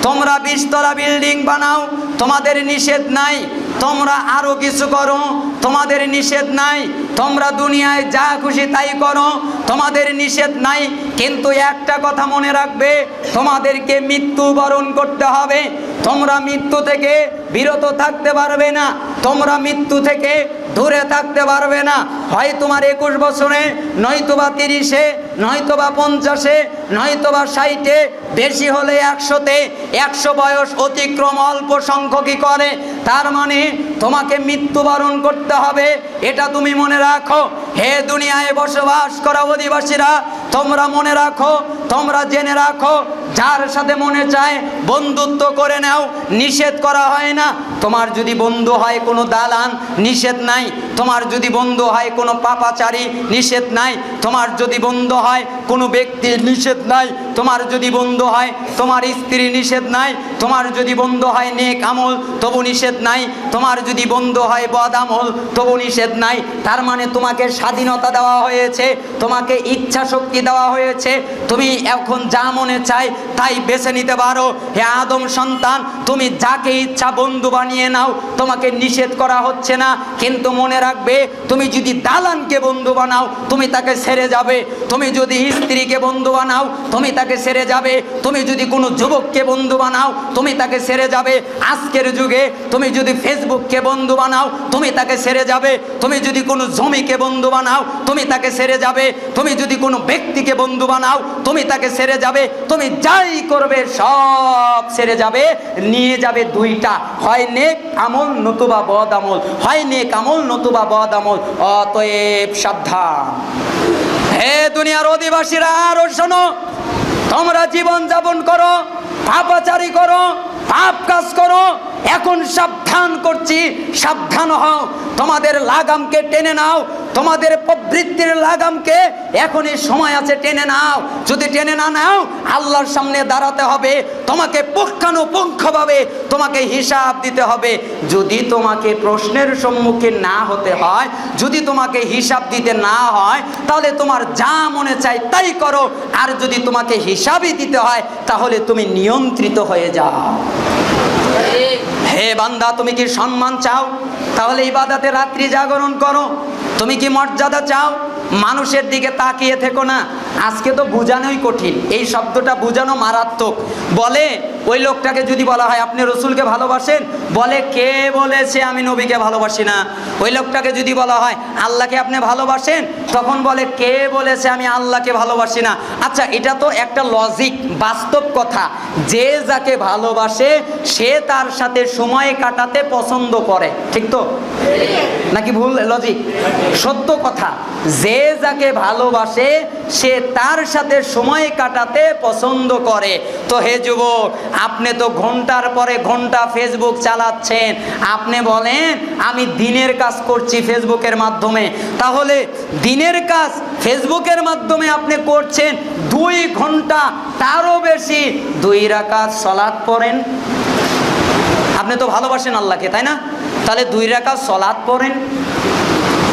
তোমরা 20 তলা বিল্ডিং বানাও, তোমাদের নিষেধ নাই। তোমরা আরো কিছু করো, তোমাদের নিষেধ নাই। তোমরা দুনিয়ায় যা খুশি তাই করো, তোমাদের নিষেধ নাই। কিন্তু একটা কথা মনে রাখবে, তোমাদেরকে মৃত্যুবরণ করতে হবে। তোমরা মৃত্যু থেকে বিরত থাকতে পারবে না, তোমরা মৃত্যু থেকে দূরে থাকতে পারবে না। হয় তোমার 21 বছরে, নয়তোবা 30-এ, নয়তোবা 50-এ, নয়তোবা 60-এ, বেশি হলে 100-তে। 100 বয়স অতিক্রম অল্প সংখ্যকই করে, তার মানে তোমাকে মৃত্যুবরণ করতে হবে, এটা তুমি মনে রাখো। হে দুনিয়ায় বসবাস করা অধিবাসীরা, তোমরা মনে রাখো, তোমরা জেনে রাখো, যার সাথে মনে চায় বন্ধুত্ব করে নাও, নিষেধ করা হয় না। তোমার যদি বন্ধু হয় কোনো দালান, নিষেধ নাই। তোমার যদি বন্ধু হয় কোনো পাপাচারী, নিষেধ নাই। তোমার যদি বন্ধু হয় কোনো ব্যক্তি, নিষেধ নাই। তোমার যদি বন্ধু হয় তোমার স্ত্রী, নিষেধ নাই। তোমার যদি বন্ধু হয় নেক আমল, তবু নিষেধ নাই। তোমার যদি বন্ধু হয় বদ আমল, তবু নিষেধ নাই। তার মানে তোমাকে স্বাধীনতা দেওয়া হয়েছে, তোমাকে ইচ্ছা শক্তি দেওয়া হয়েছে, তুমি এখন যা মনে চাই তাই বেছে নিতে পারো। হে আদম সন্তান, তুমি যাকে ইচ্ছা বন্ধু বানিয়ে নাও, তোমাকে নিষেধ করা হচ্ছে না। কিন্তু মনে রাখবে, তুমি যদি দালানকে বন্ধু বানাও, তুমি তাকে ছেড়ে যাবে। তুমি যদি স্ত্রীকে বন্ধু বানাও, তুমি তাকে ছেড়ে যাবে। তুমি যদি কোনো যুবককে বন্ধু বানাও, তুমি তাকে ছেড়ে যাবে। আজকের যুগে তুমি যদি ফেসবুককে বন্ধু বানাও, তুমি তাকে ছেড়ে যাবে। তুমি যদি কোনো জমিকে বন্ধু বানাও, তুমি তাকে ছেড়ে যাবে। তুমি যদি কোনো ব্যক্তিকে বন্ধু বানাও, তুমি তাকে ছেড়ে যাবে। তুমি যাই করবে সব ছেড়ে যাবে, নিয়ে যাবে দুইটা, হয় নেক আমল নতুবা বদ আমল, হয় নেক আমল নতুবা বদ আমল। অতএব সাবধান। হে দুনিয়ার অধিবাসীরা, আরো শোনো, তোমরা জীবন যাপন করো, পাপাচারী করো, পাপ কাজ করো, এখন সাবধান করছি, সাবধান হও। তোমাদের লাগামকে টেনে নাও, তোমাদের প্রবৃত্তির লাগামকে এখনই সময় আছে, টেনে নাও। যদি টেনে না নাও, আল্লাহর সামনে দাঁড়াতে হবে, তোমাকে পুঙ্খানুপুঙ্খভাবে তোমাকে হিসাব দিতে হবে। যদি তোমাকে প্রশ্নের সম্মুখীন না হতে হয়, যদি তোমাকে হিসাব দিতে না হয়, তাহলে তোমার যা মনে চাই তাই করো। আর যদি তোমাকে হিসাবই দিতে হয়, তাহলে তুমি নিয়ন্ত্রিত হয়ে যাও। হে বান্দা, তুমি কি সম্মান চাও? তাহলে ইবাদতে রাত্রি জাগরণ করো। তুমি কি মর্যাদা চাও? মানুষের দিকে তাকিয়ে থেকো না। আজকে তো বোঝানোই কঠিন, এই শব্দটা বোঝানো মারাত্মক। বলে ওই লোকটাকে যদি বলা হয় আপনি রসুলকে ভালোবাসেন, বলে কে বলেছে আমি নবীকে ভালোবাসি না। ওই লোকটাকে যদি বলা হয় আল্লাহকে আপনি ভালোবাসেন, তখন বলে কে বলেছে আমি আল্লাহকে ভালোবাসি না। আচ্ছা, এটা তো একটা লজিক, বাস্তব কথা। যে যাকে ভালোবাসে সে তার সাথে সময় কাটাতে পছন্দ করে, ঠিক তো নাকি ভুল লজিক? সত্য কথা, যে যাকে ভালোবাসে সে তার সাথে সময় কাটাতে পছন্দ করে। তো হে যুবক, আপনি তো ঘন্টার পরে ঘন্টা ফেসবুক চালাচ্ছেন, আপনি বলেন আমি দিনের কাজ করছি ফেসবুকের মাধ্যমে। তাহলে দিনের কাজ ফেসবুকের মাধ্যমে আপনি করছেন 2 ঘন্টা, তারও বেশি 2 রাকাত সালাত পড়েন। আপনি তো ভালোবাসেন আল্লাহকে, তাই না? তাহলে 2 রাকাত সালাত পড়েন।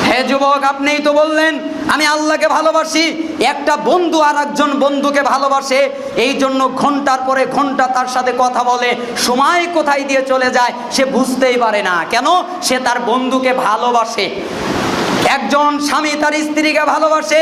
হে যুবক, আপনিই তো বললেন আমি আল্লাহকে ভালোবাসি। একটা বন্ধু আর একজন বন্ধুকে ভালোবাসে, এই জন্য ঘন্টার পরে ঘন্টা তার সাথে কথা বলে, সময় কোথায় দিয়ে চলে যায় সে বুঝতেই পারে না। কেন? সে তার বন্ধুকে ভালোবাসে। একজন স্বামী তার স্ত্রীকে ভালোবাসে,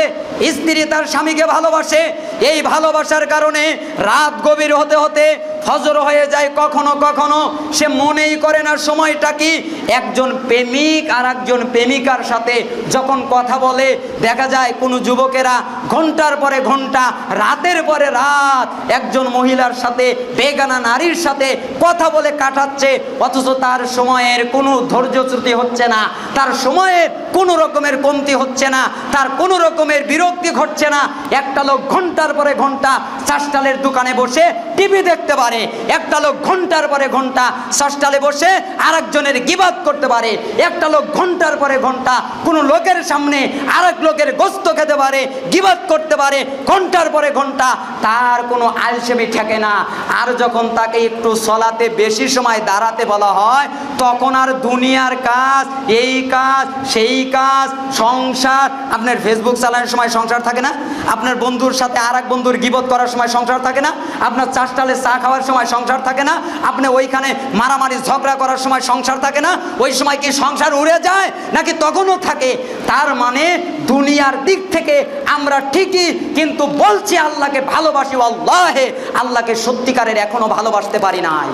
স্ত্রী তার স্বামীকে ভালোবাসে। এই ভালোবাসার কারণে রাত গভীর হতে হতে ফজর হয়ে যায়, কখনো কখনো সে মনেই করে না সময়টা কি। একজন প্রেমিক আর একজন প্রেমিকার সাথে যখন কথা বলে, দেখা যায় কোনো যুবকেরা ঘন্টার পরে ঘন্টা, রাতের পরে রাত একজন মহিলার সাথে, বেগানা নারীর সাথে কথা বলে কাটাচ্ছে, অথচ তার সময়ের কোনো ধৈর্যচ্যুতি হচ্ছে না, তার সময়ের কোনো রকমের কমতি হচ্ছে না, তার কোনো রকমের বিরক্তি ঘটছে না। একটা লোক ঘন্টার ঘন্টার পরে ঘন্টা চাষটালের দোকানে বসে টিভি দেখতে পারে, একটা লোক ঘন্টার পরে ঘন্টা চাষটালে বসে আরেকজনের গীবাত করতে পারে, একটা লোক ঘন্টার পরে ঘন্টা কোনো লোকের সামনে আরেক লোকের গোস্ত খেতে পারে, গীবাত করতে পারে ঘন্টার পরে ঘন্টা, তার কোনো আলসেমি থাকে না। আর যখন তাকে একটু সলাতে বেশি সময় দাঁড়াতে বলা হয়, তখন আর দুনিয়ার কাজ, এই কাজ সেই কাজ, সংসার, আপনার ফেসবুক চালানোর সময় সংসার থাকে না, আপনার বন্ধুর সাথে আর এক বন্ধুর গীবত করার সময় সংসার থাকে না, আপনার চাষটালে চা খাওয়ার সময় সংসার থাকে না, আপনি ওইখানে মারামারি ঝগড়া করার সময় সংসার থাকে না, ওই সময় কি সংসার উড়ে যায় নাকি তখনও থাকে? তার মানে দুনিয়ার দিক থেকে আমরা ঠিকই, কিন্তু বলছি আল্লাহকে ভালোবাসি, আল্লাহে আল্লাহকে সত্যিকারের এখনো ভালোবাসতে পারি নাই।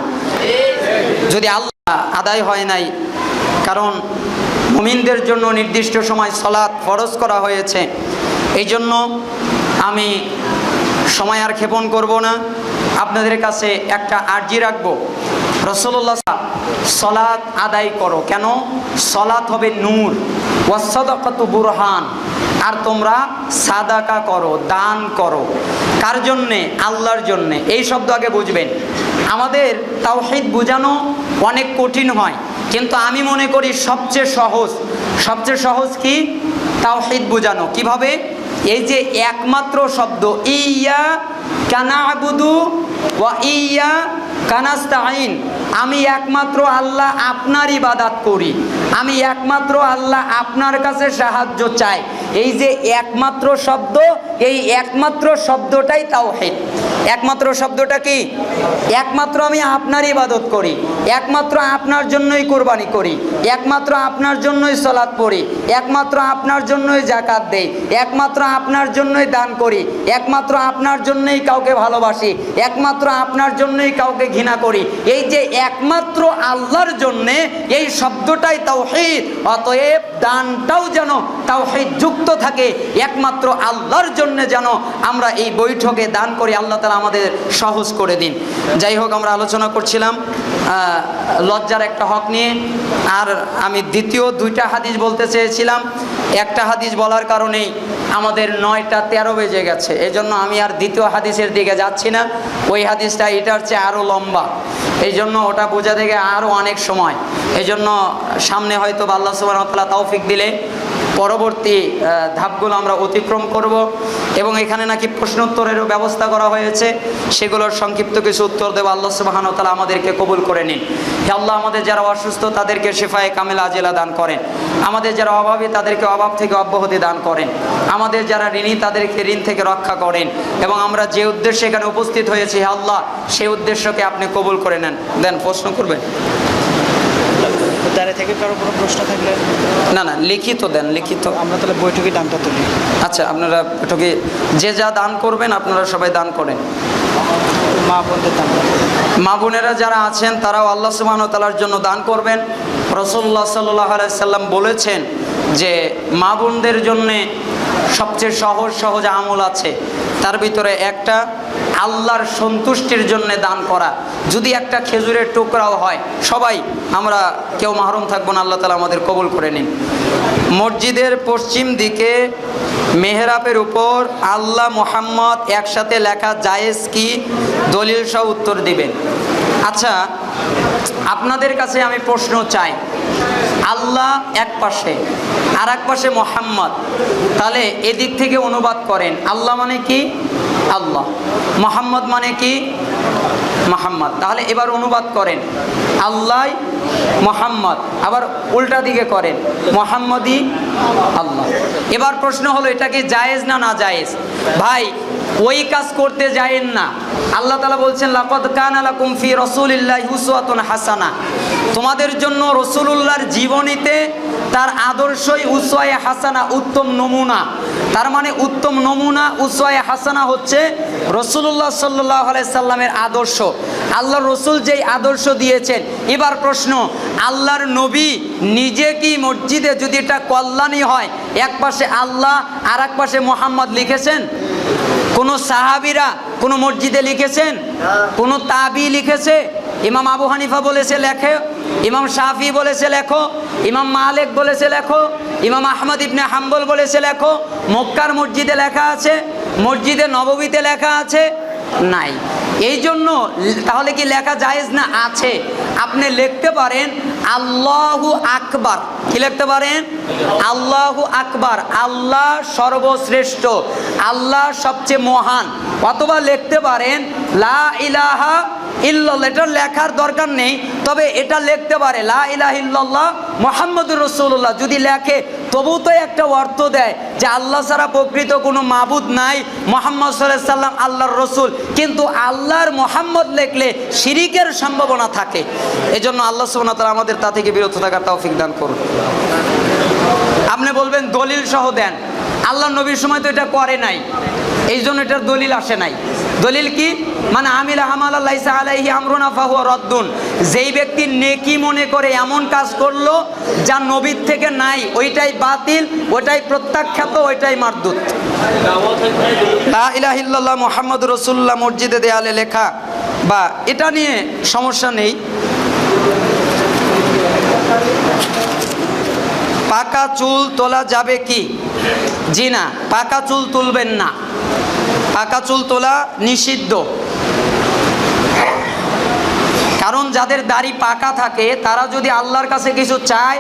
যদি আল্লাহ আদায় হয় নাই, কারণ মুমিনদের জন্য নির্দিষ্ট সময় সালাত ফরজ করা হয়েছে। এই জন্য আমি সময় আর ক্ষেপণ করব না, আপনাদের কাছে একটা আর্জি রাখবো, রাসূলুল্লাহ সালাত আদায় করো। কেন? সালাত হবে নূর, ওয়াস সাদাকাতু বুরহান। আর তোমরা সাদাকা করো, দান করো। কার জন্যে? আল্লাহর জন্যে। এই শব্দ আগে বুঝবেন। আমাদের তাওহীদ বোঝানো অনেক কঠিন হয়, কিন্তু আমি মনে করি সবচেয়ে সহজ কি? তাওহীদ বোঝানো। কিভাবে? এই যে একমাত্র শব্দ ইয়া কানাবুদু ওয়া ইয়া কানাস্তাইন, আমি একমাত্র আল্লাহ আপনার ইবাদত করি, আমি একমাত্র আল্লাহ আপনার কাছে সাহায্য চাই। এই যে একমাত্র শব্দ, এই একমাত্র শব্দটাই তাওহীদ। একমাত্র শব্দটা কি? একমাত্র আমি আপনার ইবাদত করি, একমাত্র আপনার জন্যই কুরবানি করি, একমাত্র আপনার জন্যই সালাত পড়ি, একমাত্র আপনার জন্যই যাকাত দেই, একমাত্র আপনার জন্যই দান করি, একমাত্র আপনার জন্যই কাউকে ভালোবাসি, একমাত্র আপনার জন্যই কাউকে ঘৃণা করি। এই যে একমাত্র আল্লাহর জন্যে, এই শব্দটাই তাওহীদ। অতএব দানটাও যেন তাওহীদ যুক্ত থাকে, একমাত্র আল্লাহর জন্যে যেন আমরা এই বৈঠকে দান করি। আল্লাহ তাআলা আমাদের সহজ করে দিন। যাই হোক, আমরা আলোচনা করছিলাম লজ্জার একটা হক নিয়ে, আর আমি দ্বিতীয় দুইটা হাদিস বলতে চেয়েছিলাম। একটা হাদিস বলার কারণেই আমাদের 9:13 বেজে গেছে, এই জন্য আমি আর দ্বিতীয় হাদিসের দিকে যাচ্ছি না। ওই হাদিসটা এটার চেয়ে আরও লম্বা, এই জন্য ওটা বোঝা থেকে আরও অনেক সময়। এই জন্য সামনে হয়তো আল্লাহ সুবহানাহু ওয়া তাআলা তৌফিক দিলে পরবর্তী ধাপগুলো আমরা অতিক্রম করব। এবং এখানে নাকি প্রশ্নোত্তরেরও ব্যবস্থা করা হয়েছে, সেগুলোর সংক্ষিপ্ত কিছু উত্তর দেব। আল্লাহ সুবহানাহু ওয়া তাআলা আমাদেরকে কবুল করে নিন। হে আল্লাহ, আমাদের যারা অসুস্থ তাদেরকে শিফায়ে কামিলা আজিলা দান করেন, আমাদের যারা অভাবী তাদেরকে অভাব থেকে অব্যাহতি দান করেন, আমাদের যারা ঋণী তাদেরকে ঋণ থেকে রক্ষা করেন, এবং আমরা যে উদ্দেশ্যে এখানে উপস্থিত হয়েছি হে আল্লাহ, সেই উদ্দেশ্যকে আপনি কবুল করে নেন। দেন প্রশ্ন করবেন? দাঁড়িয়ে থেকে কারো কোনো প্রশ্ন থাকলে? না, লিখিত দেন, লিখিত। আমরা তাহলে বৈঠকে দানটা তুলি। আচ্ছা, আপনারা বৈঠকে যে যা দান করবেন আপনারা সবাই দান করেন। মা বোনদের দান, মা বোনেরা যারা আছেন তারাও আল্লাহ সুবহানাহু ওয়া তাআলার জন্য দান করবেন। রাসূলুল্লাহ সাল্লাল্লাহু আলাইহি সাল্লাম বলেছেন যে মা বোনদের জন্যে সবচেয়ে সহজ আমল আছে, তার ভিতরে একটা আল্লাহর সন্তুষ্টির জন্য দান করা। যদি একটা খেজুরের টুকরাও হয়, সবাই আমরা কেউ মাহরুম থাকবো না। আল্লাহ তাআলা আমাদের কবুল করে নিন। মসজিদের পশ্চিম দিকে মেহরাবের উপর আল্লাহ মুহাম্মদ একসাথে লেখা জায়েজ কি? দলিল সহ উত্তর দিবেন। আচ্ছা, আপনাদের কাছে আমি প্রশ্ন চাই, আল্লাহ এক পাশে আর এক পাশে মুহাম্মদ, তাহলে এদিক থেকে অনুবাদ করেন। আল্লাহ মানে কি? আল্লাহ। মুহাম্মদ মানে কি? মুহাম্মদ। তাহলে এবার অনুবাদ করেন, আল্লাহ মুহাম্মদ। আবার উল্টা দিকে করেন, মুহাম্মদই আল্লাহ। এবার প্রশ্ন হলো, এটা কি জায়েজ না না জায়েজ? ভাই, ওই কাজ করতে যায়েন না। আল্লাহ তাআলা বলছেন, লাকাদ কানা লাকুম ফি রাসূলিল্লাহি উসওয়াতুন হাসানাহ, তোমাদের জন্য রাসূলুল্লাহর জীবনীতে তার আদর্শই উসওয়ায়ে হাসানা, উত্তম নমুনা। তার মানে উত্তম নমুনা, উসওয়ায়ে হাসানা হচ্ছে রাসূলুল্লাহ সাল্লাল্লাহু আলাইহি সাল্লামের আদর্শ। আল্লাহর রাসূল যেই আদর্শ দিয়েছেন। এবার প্রশ্ন, আল্লাহর নবী নিজে কি মসজিদে যদি এটা কল্যাণী হয়, এক পাশে আল্লাহ আর এক পাশে মুহাম্মদ লিখেছেন? কোন সাহাবীরা কোন মসজিদে লিখেছেন? কোন তাবি লিখেছে? ইমাম আবু হানিফা বলেছে লেখো, ইমাম শাফি বলেছে লেখো, ইমাম মালিক বলেছে লেখো, ইমাম আহমদ ইবনে হাম্বল বলেছে লেখো। মক্কার মসজিদে লেখা আছে মসজিদে নববীতে লেখা আছে? নাই। এই জন্য তাহলে কি লেখা জায়েজ না? আছে। আপনি লিখতে পারেন আল্লাহু আকবার। কি লিখতে পারেন? আল্লাহু আকবার, আল্লাহ সর্বশ্রেষ্ঠ, আল্লাহ সবচেয়ে মহান। অথবা লিখতে পারেন লা ইলাহা ইল্লাল্লাহ। এটা লেখার দরকার নেই, তবে এটা লিখতে পারে লা ইলাহা ইল্লাল্লাহ মুহাম্মাদুর রাসূলুল্লাহ। যদি লেখে তবু তো একটা অর্থ দেয় যে আল্লাহ ছাড়া প্রকৃত কোনো মাবুদ নাই, মুহাম্মদ সাল্লাল্লাহু আলাইহি সাল্লাম আল্লাহর রসুল। কিন্তু আল্লাহর মুহাম্মদ লিখলে শিরিকের সম্ভাবনা থাকে। এজন্য আল্লাহ সুবহানাহু ওয়া তাআলা আমাদের তা থেকে বিরত থাকার তৌফিক দান করুন। আপনি বলবেন দলিল সহ দেন। আল্লাহ নবীর সময় তো এটা করে নাই, এই জন্য এটার দলিল আসে নাই। দলিল কি? মানে আমিল আমালা লাইসা আলাইহি আমরুনা ফাহুয়া রাদ্দুন। যেই ব্যক্তি নেকি মনে করে এমন কাজ করলো যা নবীর থেকে নাই, ওইটাই বাতিল, ওইটাই প্রত্যাখ্যাত, ওইটাই মারদুদ। লা ইলাহা ইল্লাল্লাহ মুহাম্মাদুর রাসূলুল্লাহ মসজিদে দেয়ালে লেখা বা এটা নিয়ে সমস্যা নেই। পাকা চুল তোলা যাবে কি? জি না, পাকা চুল তুলবেন না। পাকা চুল তোলা নিষিদ্ধ। কারণ যাদের দাড়ি পাকা থাকে তারা যদি আল্লাহর কাছে কিছু চায়,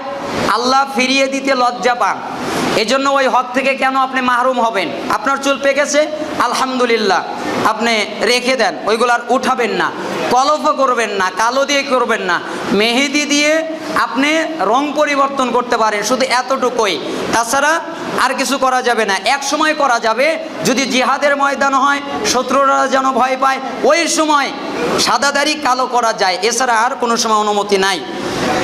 আল্লাহ ফিরিয়ে দিতে লজ্জা পান। এজন্য ওই হক থেকে কেন আপনি মাহরুম হবেন? আপনার চুল পেকেছে, আলহামদুলিল্লাহ, আপনি রেখে দেন, ওইগুলো আর উঠাবেন না। কলফও করবেন না, কালো দিয়ে করবেন না, মেহেদি দিয়ে আপনি রং পরিবর্তন করতে পারেন, শুধু এতটুকুই। তাছাড়া আর কিছু করা যাবে না। এক সময় করা যাবে যদি জিহাদের ময়দান হয়, শত্রুরা যেন ভয় পায়, ওই সময় সাদা দাড়ি কালো করা যায়, এছাড়া আর কোনো সময় অনুমতি নাই।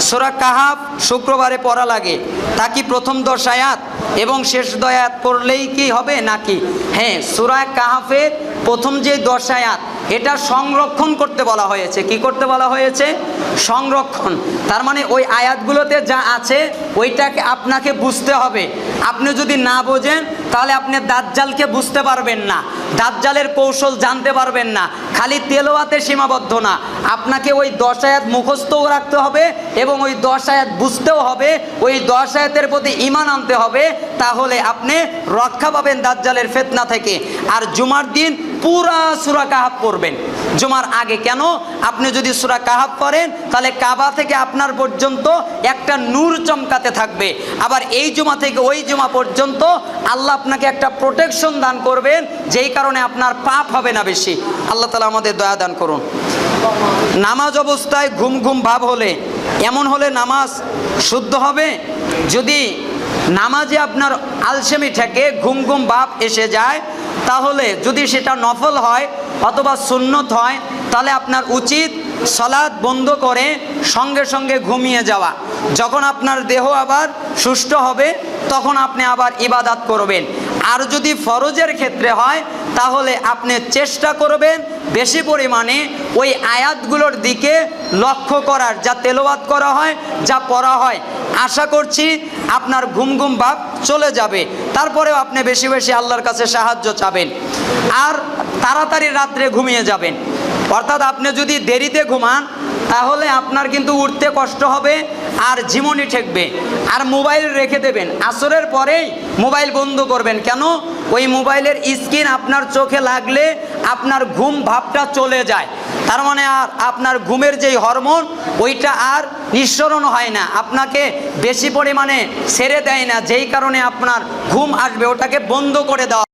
সূরা কাহাফ শুক্রবারে পড়া লাগে, তা কি প্রথম 10 আয়াত এবং শেষ 2 আয়াত পড়লেই কি হবে নাকি? হ্যাঁ, সূরা কাহাফের প্রথম যে 10 আয়াত এটা সংরক্ষণ করতে বলা হয়েছে। কি করতে বলা হয়েছে? সংরক্ষণ। তার মানে ওই আয়াতগুলোতে যা আছে ওইটাকে আপনাকে বুঝতে হবে। আপনি যদি না বোঝেন তাহলে আপনি দাজ্জালকে বুঝতে পারবেন না, দাজ্জালের কৌশল জানতে পারবেন না। খালি তেলাওয়াতে সীমাবদ্ধ না, আপনাকে ওই 10 আয়াত মুখস্থও রাখতে হবে এবং ওই 10 আয়াত বুঝতেও হবে, ওই 10 আয়াতের প্রতি ঈমান আনতে হবে। তাহলে আপনি রক্ষা পাবেন দাজ্জালের ফিতনা থেকে। আর জুমার দিন পুরা সূরা কাহাফ পড়বেন জুমার আগে। কেন? আপনি যদি সূরা কাহাফ পড়েন তাহলে কাবা থেকে আপনার পর্যন্ত একটা নূর চমকাতে থাকবে। আবার এই জুমা থেকে ওই জুমা পর্যন্ত আল্লাহ আপনাকে একটা প্রোটেকশন দান করবেন, যেই কারণে আপনার পাপ হবে না বেশি। আল্লাহ তাআলা আমাদের দয়া দান করুন। নামাজ অবস্থায় ঘুম ঘুম ভাব হলে, এমন হলে নামাজ শুদ্ধ হবে? যদি নামাজে আপনার আলসেমি থেকে ঘুম ঘুম ভাব এসে যায়, তাহলে যদি সেটা নফল হয় অথবা সুন্নত হয়, তাহলে আপনার উচিত সালাত বন্ধ করে সঙ্গে সঙ্গে ঘুমিয়ে যাওয়া। যখন আপনার দেহ আবার সুস্থ হবে তখন আপনি আবার ইবাদত করবেন। আর যদি ফরজের ক্ষেত্রে হয় তাহলে আপনি চেষ্টা করবেন বেশি পরিমাণে ওই আয়াতগুলোর দিকে লক্ষ্য করার, যা তেলাওয়াত করা হয়, যা পড়া হয়। আশা করছি আপনার ঘুম ঘুম ভাব চলে যাবে। তারপরেও আপনি বেশি বেশি আল্লাহর কাছে সাহায্য চাবেন আর তাড়াতাড়ি রাত্রে ঘুমিয়ে যাবেন। অর্থাৎ আপনি যদি দেরিতে ঘুমান তাহলে আপনার কিন্তু উঠতে কষ্ট হবে আর ঝিমুনি ঠেকবে। আর মোবাইল রেখে দেবেন, আসরের পরেই মোবাইল বন্ধ করবেন। কেন? ওই মোবাইলের স্ক্রিন আপনার চোখে লাগলে আপনার ঘুম ভাবটা চলে যায়। তার মানে আর আপনার ঘুমের যেই হরমোন ওইটা আর নিঃসরণ হয় না, আপনাকে বেশি পরিমাণে ছেড়ে দেয় না, যেই কারণে আপনার ঘুম আসবে। ওটাকে বন্ধ করে দেওয়া।